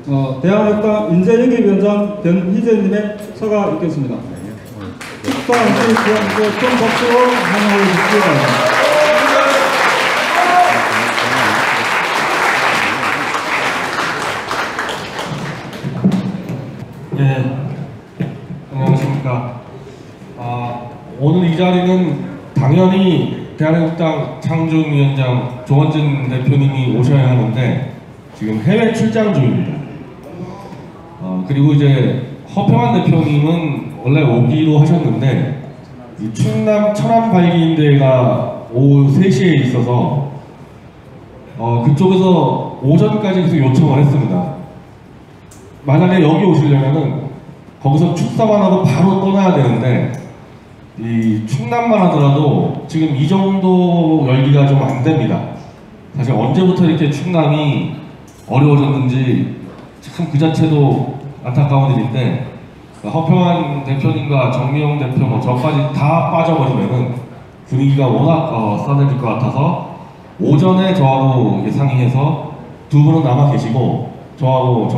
대한민국당 인재영입위원장 변희재님의 서가 있겠습니다. 축사 함께 기원하고 큰 박수로 환영하고 있습니다. 예, 안녕하십니까. 오늘 이 자리는 당연히 대한민국당 창준위원장 조원진 대표님이 오셔야 하는데 지금 해외 출장 중입니다. 그리고 이제 허평환 대표님은 원래 오기로 하셨는데 이 충남 천안발기인대회가 오후 3시에 있어서 그쪽에서 오전까지 계속 요청을 했습니다. 만약에 여기 오시려면은 거기서 축사만 하고 바로 떠나야 되는데 이 충남만 하더라도 지금 이 정도 열기가 좀 안 됩니다. 사실 언제부터 이렇게 충남이 어려워졌는지 참 그 자체도 안타까운 일인데 허평환 대표님과 정미영 대표 저까지 다 빠져버리면은 분위기가 워낙 싸늘질 것 같아서 오전에 저하고 상의해서 두 분은 남아 계시고 저하고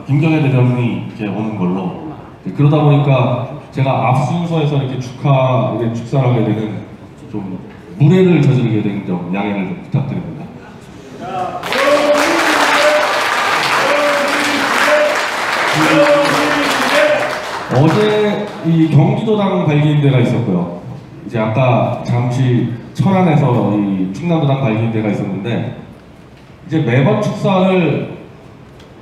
김경애 대변인이 이렇게 오는 걸로. 그러다 보니까 제가 앞 순서에서 이렇게 축사를 하게 되는 좀 무례를 저지르게 된 점 양해를 좀 부탁드립니다. 어제 이 경기도당 발기인대가 있었고요. 이제 아까 잠시 천안에서 이 충남도당 발기인대가 있었는데 이제 매번 축사를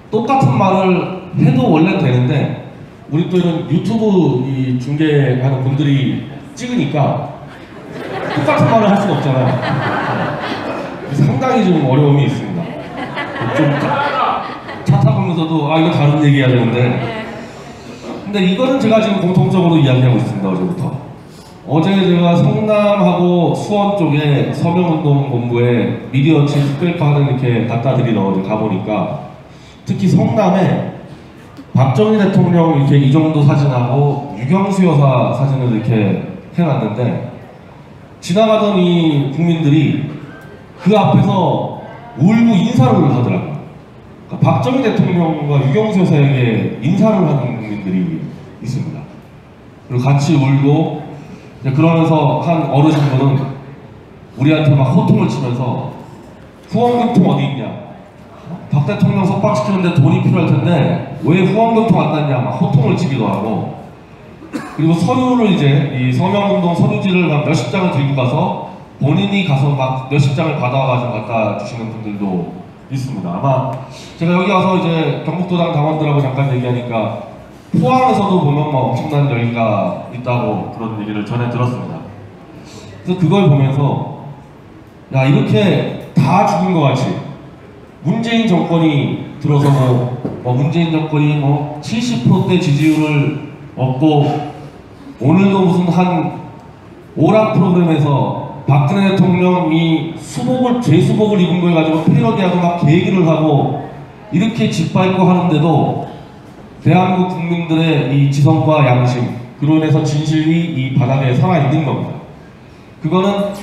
똑같은 말을 해도 원래 되는데 우리 또 이런 유튜브 이 중계하는 분들이 찍으니까 똑같은 말을 할 수는 없잖아요. 상당히 좀 어려움이 있습니다. 좀 차 타보면서도 이거 다른 얘기해야 되는데 근데 이거는 제가 지금 공통적으로 이야기하고 있습니다. 어제부터. 어제 제가 성남하고 수원 쪽에 서명운동본부에 미디어치 특별판을 이렇게 갖다 드리러 가보니까 특히 성남에 박정희 대통령 이렇게 이 정도 사진하고 유경수 여사 사진을 이렇게 해놨는데 지나가던 이 국민들이 그 앞에서 울고 인사를 하더라고요. 그러니까 박정희 대통령과 유경수 여사에게 인사를 하는 국민들이 있습니다. 그리고 같이 울고 그러면서 한 어르신분은 우리한테 막 호통을 치면서 후원금통 어디 있냐, 박 대통령 석방시키는데 돈이 필요할 텐데 왜 후원금통 안 났냐 막 호통을 치기도 하고, 그리고 서류를 이제 이 서명운동 서류지를 막 몇십 장을 들고 가서 본인이 가서 막 몇십 장을 받아가지고 갖다 주시는 분들도 있습니다. 아마 제가 여기 와서 이제 경북도당 당원들하고 잠깐 얘기하니까 포항에서도 보면 뭐 엄청난 열기가 있다고 그런 얘기를 전해 들었습니다. 그래서 그걸 보면서 야, 이렇게 다 죽은 것 같이 문재인 정권이 들어서 문재인 정권이 70%대 지지율을 얻고 오늘도 무슨 한 오락 프로그램에서 박근혜 대통령이 죄수복을 입은 걸 가지고 패러디하고 막 계기를 하고 이렇게 짓밟고 하는데도 대한민국 국민들의 이 지성과 양심, 그로 인해서 진실이 이 바닥에 살아있는 겁니다. 그거는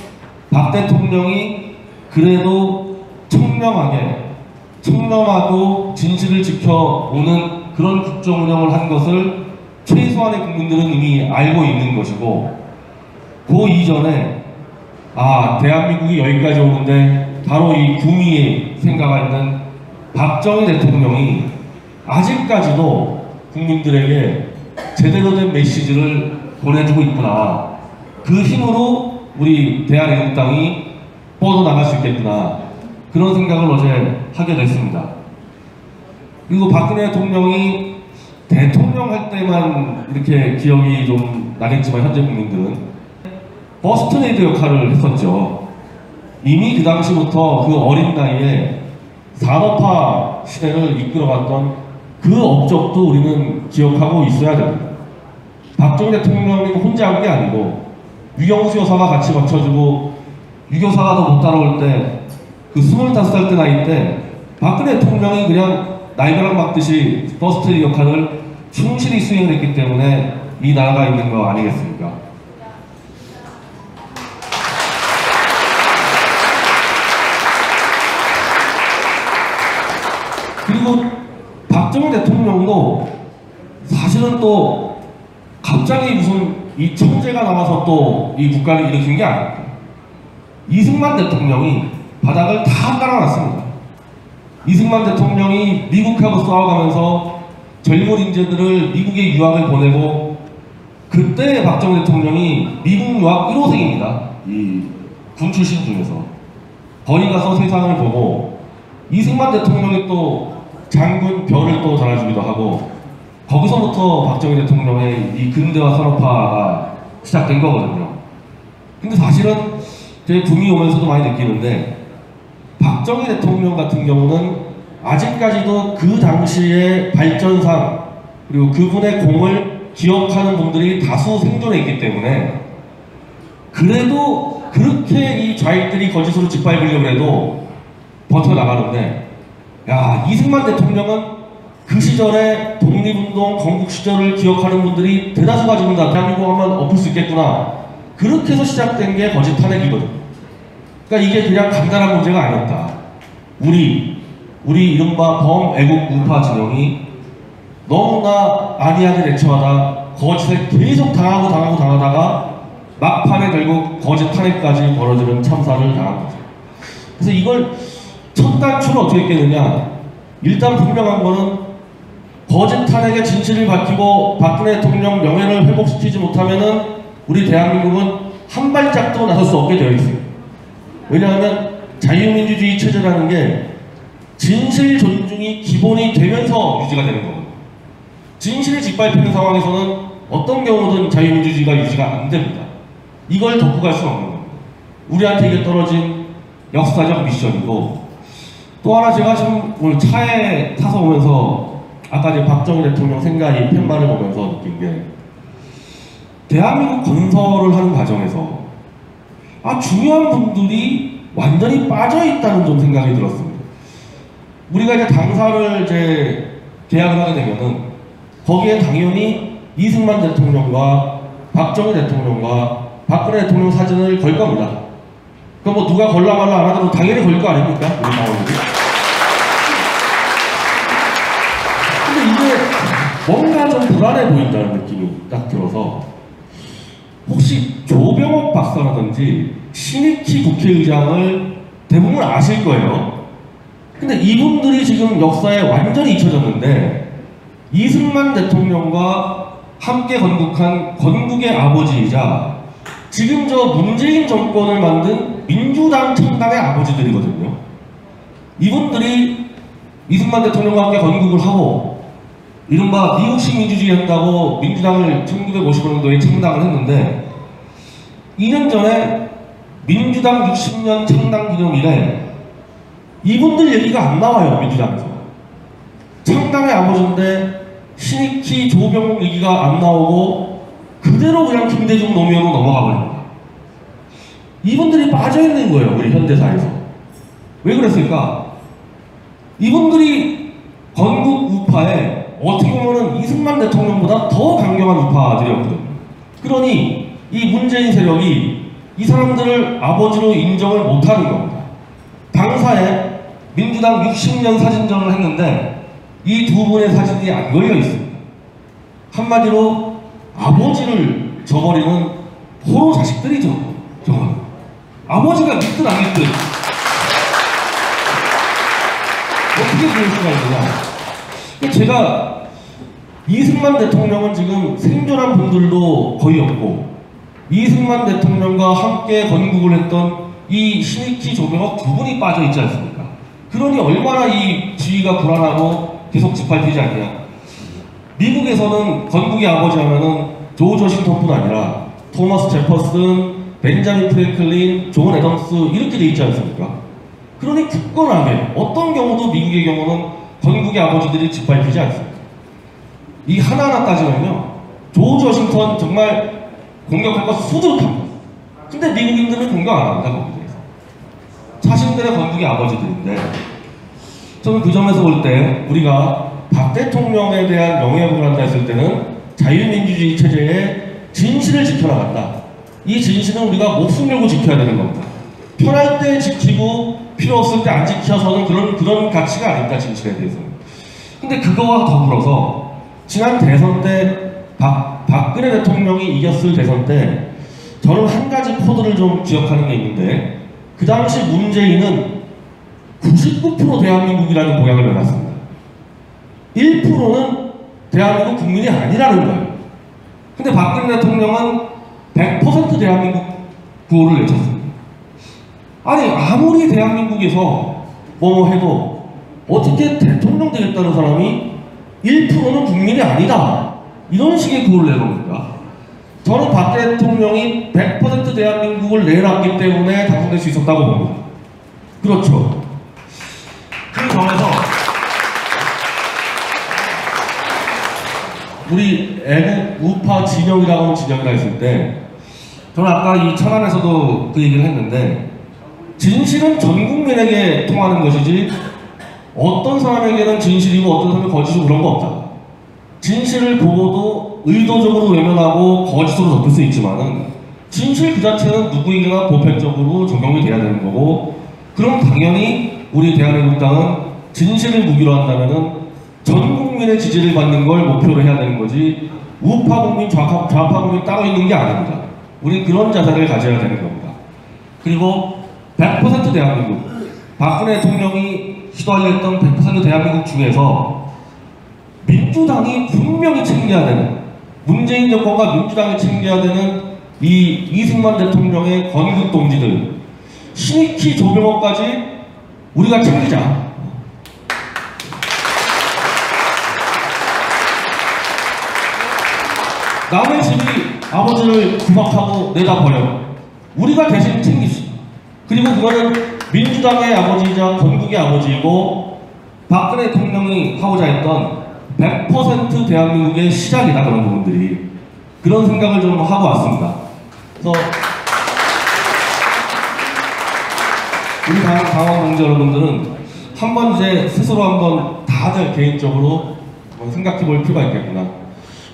박 대통령이 그래도 청렴하고 진실을 지켜오는 그런 국정 운영을 한 것을 최소한의 국민들은 이미 알고 있는 것이고, 그 이전에 대한민국이 여기까지 오는데 바로 이 구미에 생각가 있는 박정희 대통령이 아직까지도 국민들에게 제대로 된 메시지를 보내주고 있구나, 그 힘으로 우리 대한민국당이 뻗어나갈 수 있겠구나, 그런 생각을 어제 하게 됐습니다. 그리고 박근혜 대통령이 대통령 할 때만 이렇게 기억이 좀 나겠지만 현재 국민들은 버스트레이드 역할을 했었죠. 이미 그 당시부터 그 어린 나이에 산업화 시대를 이끌어갔던 그 업적도 우리는 기억하고 있어야 됩니다. 박정희 대통령이 혼자 한 게 아니고 유경수 여사가 같이 맞춰주고, 유교사가 더 못 따라올 때 그 25살 때 나이 때 박근혜 대통령이 그냥 날벼락 맞듯이 버스트레이드 역할을 충실히 수행을 했기 때문에 이 나라가 있는 거 아니겠습니까? 그리고 박정희 대통령도 사실은 또 갑자기 무슨 이 천재가 나와서 또 이 국가를 일으킨 게 아닙니다. 이승만 대통령이 바닥을 다 깔아놨습니다. 이승만 대통령이 미국하고 싸워가면서 젊은 인재들을 미국에 유학을 보내고, 그때 박정희 대통령이 미국 유학 1호생입니다. 이 군 출신 중에서. 거기 가서 세상을 보고, 이승만 대통령이 또 장군 별을 또 달아주기도 하고, 거기서부터 박정희 대통령의 이 근대화 산업화가 시작된 거거든요. 근데 사실은 제 군이 오면서도 많이 느끼는데, 박정희 대통령 같은 경우는 아직까지도 그 당시의 발전상 그리고 그분의 공을 기억하는 분들이 다수 생존해 있기 때문에, 그래도 그렇게 이 좌익들이 거짓으로 짓밟으려고 해도 버텨나가는데, 야, 이승만 대통령은 그 시절에 독립운동, 건국 시절을 기억하는 분들이 대다수가 지금 다 대한민국 하면 엎을 수 있겠구나, 그렇게 해서 시작된 게 거짓 탄핵이거든. 그러니까 이게 그냥 간단한 문제가 아니었다. 우리 이른바 범애국 우파 진영이 너무나 안이하게 대처하다 거짓에 계속 당하다가 막판에 결국 거짓 탄핵까지 벌어지는 참사를 당한 거죠. 그래서 이걸 첫 단추를 어떻게 깨느냐, 일단 분명한 거는 거짓 탄핵의 진실을 밝히고 박근혜 대통령 명예를 회복시키지 못하면은 우리 대한민국은 한 발짝도 나설 수 없게 되어 있어요. 왜냐하면 자유민주주의 체제라는 게 진실 존중이 기본이 되면서 유지가 되는 거거든요. 진실이 짓밟히는 상황에서는 어떤 경우든 자유민주주의가 유지가 안 됩니다. 이걸 덮고 갈 수는 없는 겁니다. 우리한테 이게 떨어진 역사적 미션이고, 또 하나 제가 지금 오늘 차에 타서 오면서 아까 이제 박정희 대통령 생가이 팻말을 보면서 느낀 게, 대한민국 건설을 하는 과정에서 중요한 분들이 완전히 빠져있다는 좀 생각이 들었습니다. 우리가 이제 당사를 이제 계약을 하게 되면은 거기에 당연히 이승만 대통령과 박정희 대통령과 박근혜 대통령 사진을 걸 겁니다. 그럼 뭐 누가 걸라 말라 안 하더라도 당연히 걸 거 아닙니까? 우리 당원들이. 근데 이게 뭔가 좀 불안해 보인다는 느낌이 딱 들어서, 혹시 조병옥 박사라든지 신익희 국회의장을 대부분 아실 거예요. 근데 이분들이 지금 역사에 완전히 잊혀졌는데, 이승만 대통령과 함께 건국한 건국의 아버지이자 지금 저 문재인 정권을 만든 민주당 창당의 아버지들이거든요. 이분들이 이승만 대통령과 함께 건국을 하고 이른바 미국식 민주주의 한다고 민주당을 1950년도에 창당을 했는데, 2년 전에 민주당 60년 창당 기념일에 이분들 얘기가 안 나와요. 민주당에서 창당의 아버지인데 신익희, 조병옥 얘기가 안 나오고 그대로 그냥 김대중 노무현으로 넘어가 버립니다. 이분들이 빠져있는 거예요, 우리 현대사에서. 왜 그랬을까? 이분들이 건국 우파에 어떻게 보면 이승만 대통령보다 더 강경한 우파들이었거든요. 그러니 이 문재인 세력이 이 사람들을 아버지로 인정을 못하는 겁니다. 당사에 민주당 60년 사진전을 했는데 이 두 분의 사진이 안 걸려 있습니다. 한마디로 아버지를 저버리는 호로 자식들이죠. 정말 아버지가 믿든 안 믿든 어떻게 그럴 수가 있느냐. 제가 이승만 대통령은 지금 생존한 분들도 거의 없고, 이승만 대통령과 함께 건국을 했던 이 신익희, 조병옥 두 분이 빠져 있지 않습니까? 그러니 얼마나 이 지위가 불안하고 계속 짓밟히지 않냐. 미국에서는 건국의 아버지 하면은 조지 워싱턴뿐 아니라 토마스 제퍼슨, 벤자민 프랭클린, 존 애덤스 이렇게 돼 있지 않습니까? 그러니 굳건하게 어떤 경우도 미국의 경우는 건국의 아버지들이 짓밟히지 않습니다. 이 하나하나 따지면요, 조지 워싱턴 정말 공격할 것 수두룩합니다. 근데 미국인들은 공격 안 합니다. 거기에 대해서 자신들의 건국의 아버지들인데, 저는 그 점에서 볼 때 우리가 박 대통령에 대한 명예회복을 한다 했을 때는 자유민주주의 체제의 진실을 지켜나간다. 이 진실은 우리가 목숨 걸고 지켜야 되는 겁니다. 편할 때 지키고 필요 없을 때 안 지켜서는 그런 가치가 아닙니다. 진실에 대해서는. 근데 그거와 더불어서 지난 대선 때 박근혜 대통령이 이겼을 대선 때 저는 한 가지 코드를 좀 기억하는 게 있는데 그 당시 문재인은 99% 대한민국이라는 공약을 내놨습니다. 1%는 대한민국 국민이 아니라는 거예요. 근데 박근혜 대통령은 100% 대한민국 구호를 외쳤습니다. 아니 아무리 대한민국에서 뭐 해도 어떻게 대통령 되겠다는 사람이 1%는 국민이 아니다 이런 식의 구호를 내놓습니다. 저는 박 대통령이 100% 대한민국을 내놨기 때문에 당선될 수 있었다고 봅니다. 그렇죠. 그 점에서 우리 애국 우파 진영이라고 하는 진영이라 했을 때 저는 아까 이 천안에서도 그 얘기를 했는데 진실은 전 국민에게 통하는 것이지 어떤 사람에게는 진실이고 어떤 사람은 거짓이고 그런 거 없다. 진실을 보고도 의도적으로 외면하고 거짓으로 덮을 수 있지만은 진실 그 자체는 누구에게나 보편적으로 적용이 돼야 되는 거고 그럼 당연히 우리 대한민국당은 진실을 무기로 한다면은 전 국민의 지지를 받는 걸 목표로 해야 되는 거지 우파 국민, 좌파 국민 따로 있는 게 아닙니다. 우리 그런 자세를 가져야 되는 겁니다. 그리고 100% 대한민국, 박근혜 대통령이 시도하려 했던 100% 대한민국 중에서 민주당이 분명히 챙겨야 되는, 문재인 정권과 민주당이 챙겨야 되는 이 이승만 대통령의 건국 동지들, 신익희 조병호까지 우리가 챙기자. 남의 집이 아버지를 구박하고 내다버려. 우리가 대신 챙깁시다. 그리고 그거는 민주당의 아버지이자 건국의 아버지이고 박근혜 대통령이 하고자 했던 100% 대한민국의 시작이다. 그런 부분들이. 그런 생각을 좀 하고 왔습니다. 그래서 우리 당원 동지 여러분들은 한번 이제 스스로 한번 다들 개인적으로 한번 생각해 볼 필요가 있겠구나.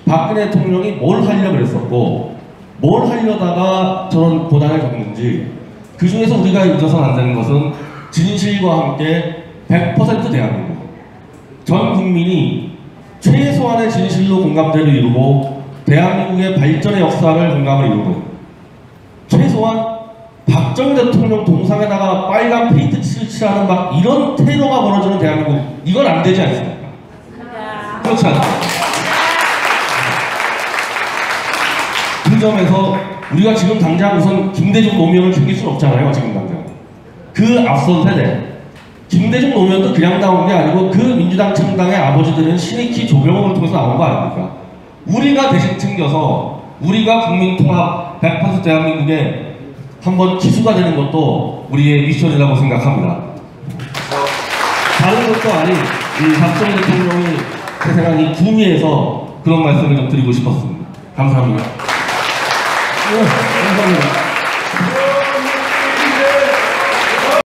박근혜 대통령이 뭘 하려고 그랬었고 뭘 하려다가 저런 고난을 겪는지 그 중에서 우리가 잊어서는 안 되는 것은 진실과 함께 100% 대한민국 전 국민이 최소한의 진실로 공감대를 이루고 대한민국의 발전의 역사를 공감을 이루고 최소한 박정희 대통령 동상에다가 빨간 페인트 칠하는 막 이런 테러가 벌어지는 대한민국 이건 안 되지 않습니까? 그렇지 않습니까? 그 점에서 우리가 지금 당장 우선 김대중 노면을 챙길 수는 없잖아요. 지금 당장 그 앞선 세대 김대중 노면도 그냥 나온 게 아니고 그 민주당 창당의 아버지들은 신익희 조병호를 통해서 나온 거 아닙니까? 우리가 대신 챙겨서 우리가 국민통합 100% 대한민국에 한번 기수가 되는 것도 우리의 미션이라고 생각합니다. 다른 것도 아닌 이 박정희 대통령이 태생한 이 구미에서 그런 말씀을 좀 드리고 싶었습니다. 감사합니다. 네, 감사합니다.